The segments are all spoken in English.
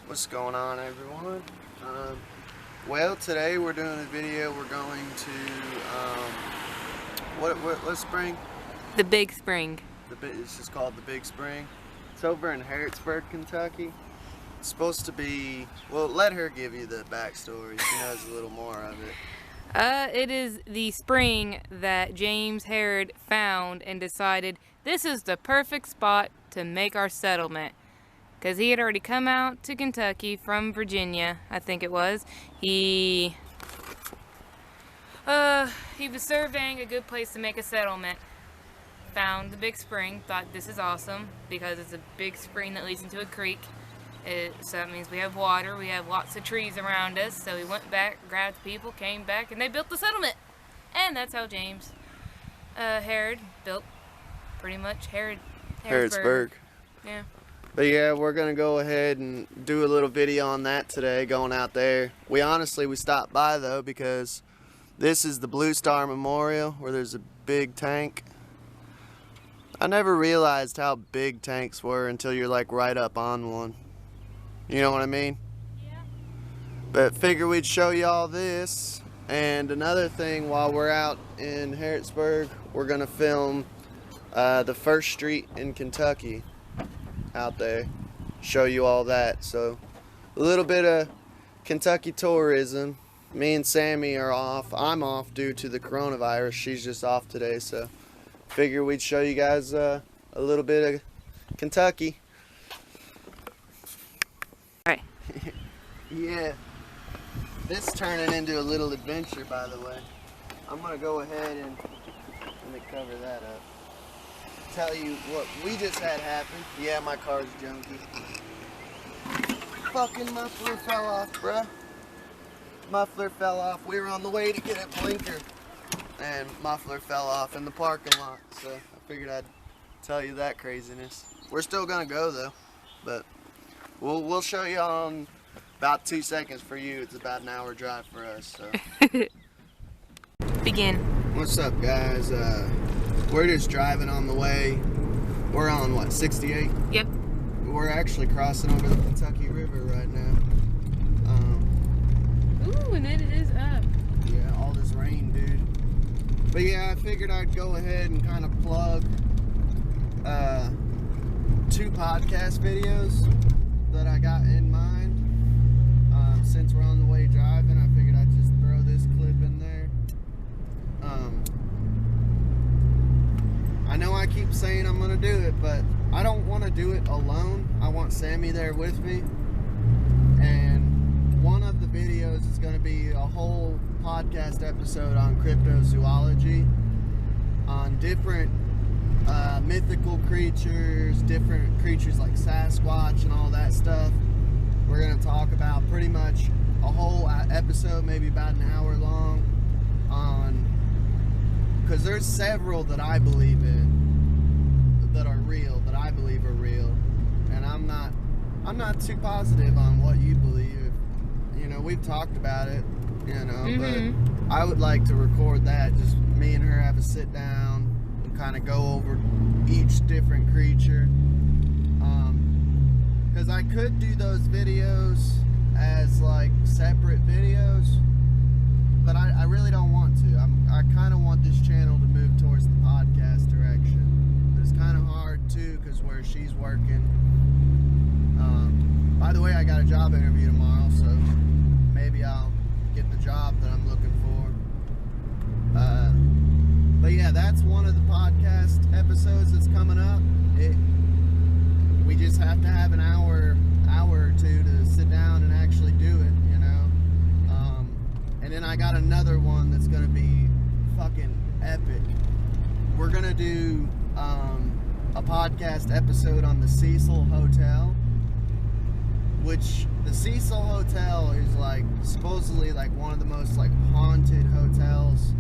What's going on, everyone? Well, today we're doing a video. We're going to what spring? The Big Spring. It's just called the Big Spring. It's over in Harrodsburg, Kentucky. It's supposed to be. Well, let her give you the backstory. She knows a little more of it. It is the spring that James Harrod found and decided this is the perfect spot to make our settlement. Because he had already come out to Kentucky from Virginia, I think it was. He was surveying a good place to make a settlement. Found the Big Spring, thought this is awesome because it's a big spring that leads into a creek. So that means we have water, we have lots of trees around us. So he went back, grabbed people, came back, and they built the settlement. And that's how James Harrod built pretty much Harrodsburg. Yeah. But yeah, we're going to go ahead and do a little video on that today, going out there. We stopped by though because this is the Blue Star Memorial where there's a big tank. I never realized how big tanks were until you're like right up on one. You know what I mean? Yeah. But figure we'd show you all this. And another thing, while we're out in Harrodsburg, we're going to film the first street in Kentucky out there, show you all that. So a little bit of Kentucky tourism. Me and Sammy are off. I'm off due to the coronavirus. She's just off today, so figure we'd show you guys a little bit of Kentucky. Right. Yeah, this is turning into a little adventure, by the way. I'm gonna go ahead and let me cover that up. Tell you what we just had happen. Yeah, my car's junky. Fucking muffler fell off, bruh. Muffler fell off. We were on the way to get a blinker, and muffler fell off in the parking lot. So I figured I'd tell you that craziness. We're still gonna go though, but we'll show you on about 2 seconds for you. It's about an hour drive for us. So Begin. What's up, guys? We're just driving on the way. We're on what, 68? Yep. We're actually crossing over the Kentucky River right now. Ooh, and it is up. Yeah, all this rain, dude. But yeah, I figured I'd go ahead and kind of plug 2 podcast videos that I got in mind. Since we're on the way driving, I figured I'd just throw this clip in there. I know I keep saying I'm going to do it, but I don't want to do it alone. I want Sammy there with me. And one of the videos is going to be a whole podcast episode on cryptozoology, on different mythical creatures, different creatures like Sasquatch and all that stuff. We're going to talk about pretty much a whole episode, maybe about an hour long, on, because there's several that I believe in that are real, that I believe are real, and I'm not too positive on what you believe. You know, we've talked about it, you know, but I would like to record that, just me and her have a sit down and kind of go over each different creature. Because I could do those videos as like separate videos, but I really don't want to. I kind of want this channel to move towards the podcast direction. But it's kind of hard too, because where she's working. By the way, I got a job interview tomorrow, so maybe I'll get the job that I'm looking for. But yeah, that's one of the podcast episodes that's coming up. We just have to have an hour or two to sit down and actually do it, you know. And then I got another one that's gonna be fucking epic. We're gonna do a podcast episode on the Cecil Hotel, which the Cecil Hotel is like supposedly like one of the most like haunted hotels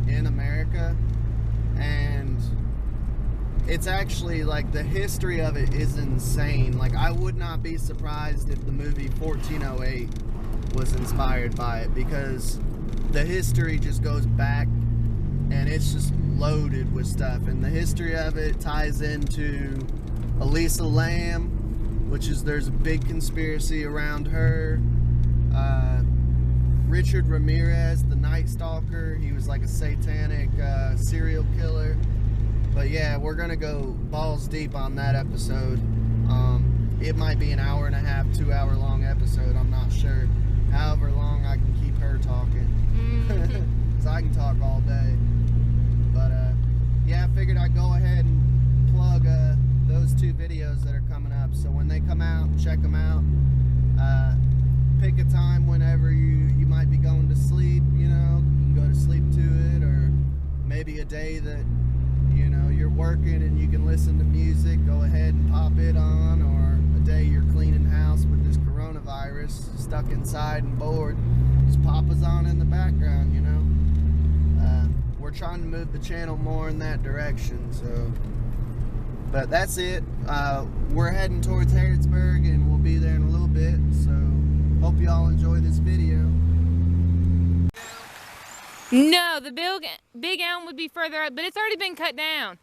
in America, and it's actually like the history of it is insane. Like I would not be surprised if the movie 1408 was inspired by it, because the history just goes back and it's just loaded with stuff, and the history of it ties into Elisa Lam, which is there's a big conspiracy around her. Richard Ramirez, the Night Stalker, he was like a satanic serial killer. But yeah, we're gonna go balls deep on that episode. It might be an hour and a half, 2 hour long episode, I'm not sure. However long I can keep her talking. Because I can talk all day. But yeah, I figured I'd go ahead and plug those 2 videos that are coming up. So when they come out, check them out. Pick a time whenever you might be going to sleep, you know, you can go to sleep to it, or maybe a day that, you know, you're working and you can listen to music, go ahead and pop it on, or a day you're cleaning house with this coronavirus, stuck inside and bored, just pop us on in the background, you know. We're trying to move the channel more in that direction, so, but that's it. We're heading towards Harrodsburg and we'll be there in a little bit, so hope y'all enjoy this video. No, the big elm would be further up, but it's already been cut down.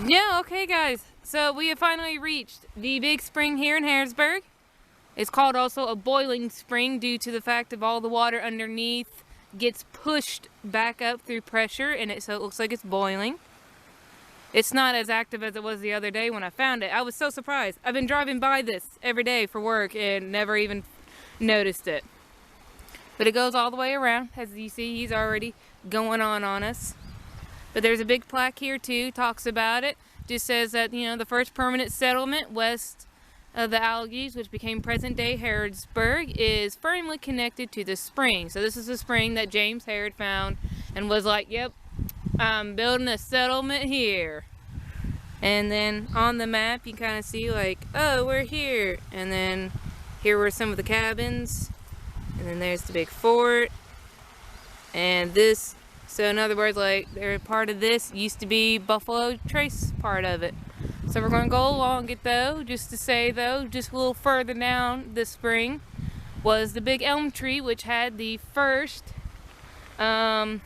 Yeah, okay guys, so we have finally reached the big spring here in Harrodsburg. It's called also a boiling spring due to the fact of all the water underneath gets pushed back up through pressure, and so it looks like it's boiling. It's not as active as it was the other day when I found it. I was so surprised. I've been driving by this every day for work and never even noticed it. But it goes all the way around. As you see, he's already going on us. But there's a big plaque here too, talks about it. Just says that, you know, the first permanent settlement west of the Alleghenies, which became present-day Harrodsburg, is firmly connected to the spring. So this is the spring that James Harrod found and was like, yep, I'm building a settlement here. And then on the map you kind of see like, oh, we're here, and then here were some of the cabins, and then there's the big fort, and this, so in other words, like, they're part of this used to be Buffalo Trace part of it. So we're going to go along it though, just to say though, just a little further down this spring was the big elm tree, which had the first sermon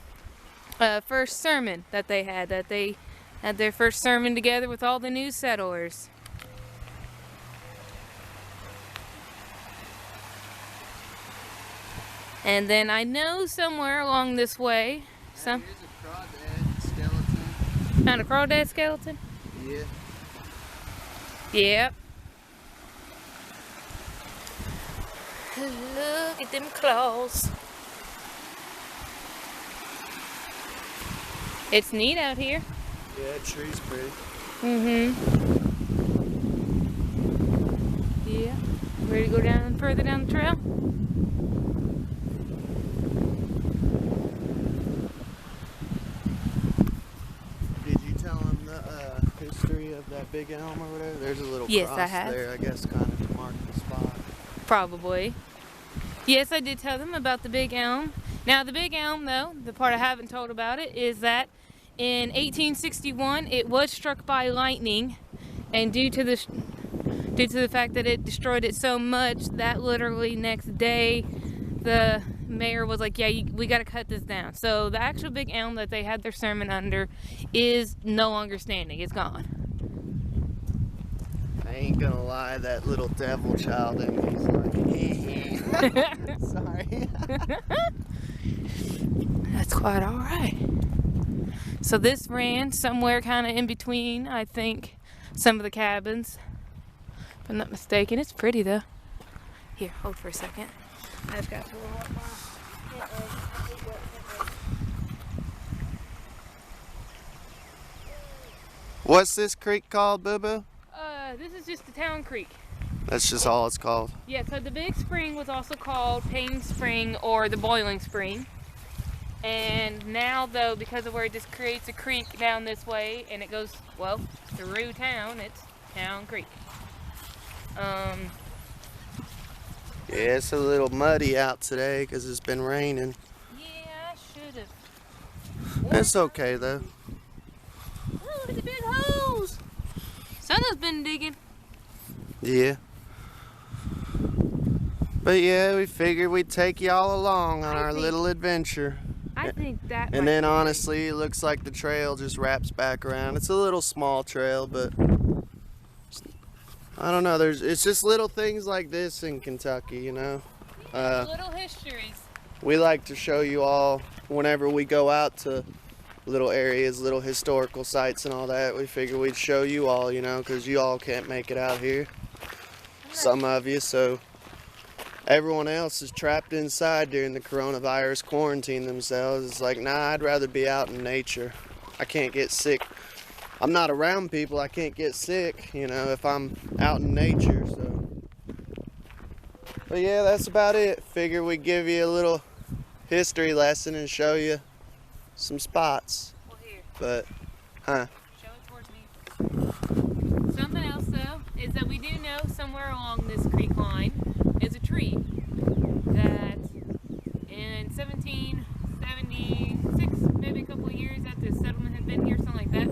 that they had their first sermon together with all the new settlers. And then I know somewhere along this way, Here's a crawdad skeleton. Found a crawdad skeleton? Yeah. Yep. Look at them claws. It's neat out here. Yeah, the tree's pretty. Yeah. Ready to go down further down the trail? Did you tell him the history of that big elm or whatever? There's a little Yes, I cross have. there, I guess, kind of to mark the spot. Probably. Yes, I did tell them about the big elm. Now, the big elm, though, the part I haven't told about it, is that in 1861, it was struck by lightning, and due to the fact that it destroyed it so much, that literally next day, the mayor was like, yeah, we got to cut this down. So the actual big elm that they had their sermon under is no longer standing. It's gone. I ain't gonna lie, that little devil child in me's like, sorry. That's quite all right. So this ran somewhere kind of in between, I think, some of the cabins. If I'm not mistaken. It's pretty though. Here, hold for a second. I've got to roll up my... What's this creek called, Boo Boo? This is just the town creek. That's just all it's called. Yeah, so the big spring was also called Payne Spring or the Boiling Spring. And now though, because of where it just creates a creek down this way and it goes, well, through town, it's Town Creek. Yeah, it's a little muddy out today because it's been raining. Yeah, I should have. It's okay though. Oh, look at the big holes. Sonna's been digging. Yeah. But yeah, we figured we'd take y'all along on our little adventure. I think that. And then honestly, it looks like the trail just wraps back around. It's a little small trail, but I don't know. It's just little things like this in Kentucky, you know. Little histories. We like to show you all whenever we go out to little areas, little historical sites and all that. We figure we'd show you all, you know, because you all can't make it out here. Some of you, so everyone else is trapped inside during the coronavirus, quarantine themselves. It's like, nah, I'd rather be out in nature. I can't get sick. I'm not around people, I can't get sick, you know, if I'm out in nature, so. But yeah, that's about it. Figure we'd give you a little history lesson and show you some spots. Well, here. But, huh? Show it towards me. Something else, though, is that we do know somewhere along this creek line is a tree that in 1776, maybe a couple of years after the settlement had been here, something like that,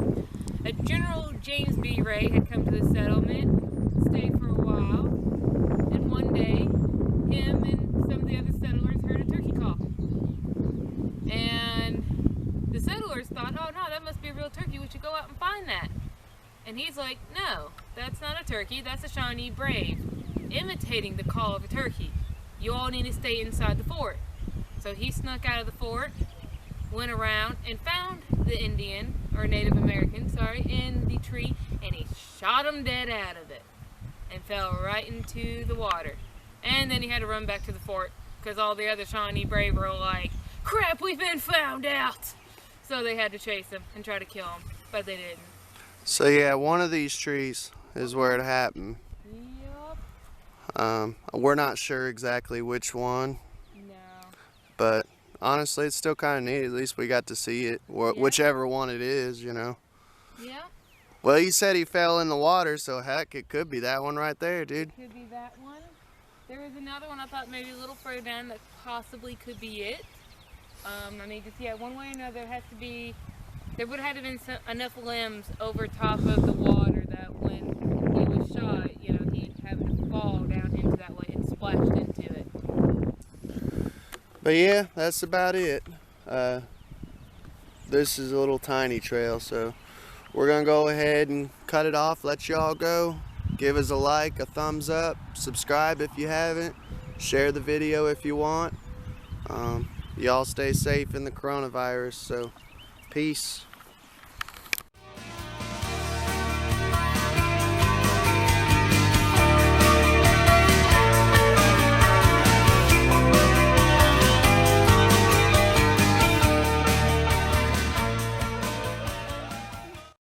a General James B. Ray had come to the settlement, stayed for a while, and one day, him and some of the other settlers heard a turkey call. And the settlers thought, oh no, that must be a real turkey, we should go out and find that. And he's like, no, that's not a turkey, that's a Shawnee brave, imitating the call of a turkey. You all need to stay inside the fort. So he snuck out of the fort, went around, and found the Indian, or Native American, sorry, in the tree, and he shot him dead out of it, and fell right into the water. And then he had to run back to the fort, because all the other Shawnee brave were like, crap, we've been found out! So they had to chase him and try to kill him, but they didn't. So yeah, one of these trees is where it happened. Yep. We're not sure exactly which one. No. But honestly, it's still kind of neat. At least we got to see it, whichever one it is, you know. Yeah. Well, he said he fell in the water, so heck, it could be that one right there, dude. It could be that one. There was another one I thought maybe a little further down that possibly could be it. I mean, just yeah, one way or another, it has to be. There would have had to been enough limbs over top of the water that when he was shot, you know, he'd have to fall down into that way and splashed into it. But yeah, that's about it. This is a little tiny trail, so we're gonna go ahead and cut it off, let y'all go. Give us a like, a thumbs up, subscribe if you haven't, share the video if you want. Y'all stay safe in the coronavirus, so peace.